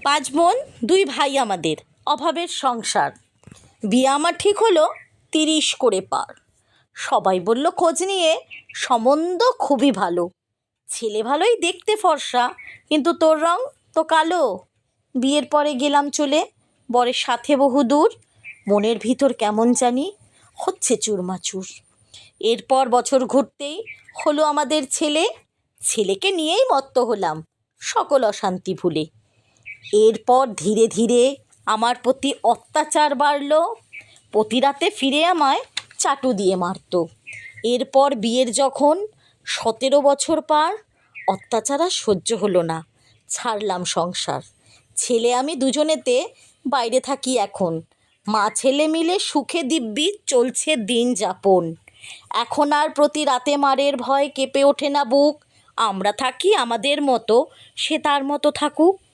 পাঁচ বোন, দুই ভাই আমাদের, অভাবের সংসার। বিয়ে আমার ঠিক হলো 30 করে পার। সবাই বলল খোঁজ নিয়ে, সম্বন্ধ খুবই ভালো। ছেলে ভালোই, দেখতে ফর্সা, কিন্তু তোর রং তো কালো। বিয়ের পরে গেলাম চলে, বরের সাথে বহুদূর। মনের ভিতর কেমন জানি হচ্ছে চুরমাচুর। এরপর বছর ঘুরতেই হলো আমাদের ছেলে। ছেলেকে নিয়েই মত্ত হলাম সকল অশান্তি ভুলে। এরপর ধীরে ধীরে আমার প্রতি অত্যাচার বাড়ল। প্রতি রাতে ফিরে আমায় চাটু দিয়ে মারত। এরপর বিয়ের যখন 17 বছর পার, অত্যাচার আর সহ্য হলো না, ছাড়লাম সংসার। ছেলে আমি দুজনেতে বাইরে থাকি এখন। মা ছেলে মিলে সুখে দিব্যি চলছে দিন যাপন। এখন আর প্রতি রাতে মারের ভয় কেঁপে ওঠে না বুক। আমরা থাকি আমাদের মতো, সে তার মতো থাকুক।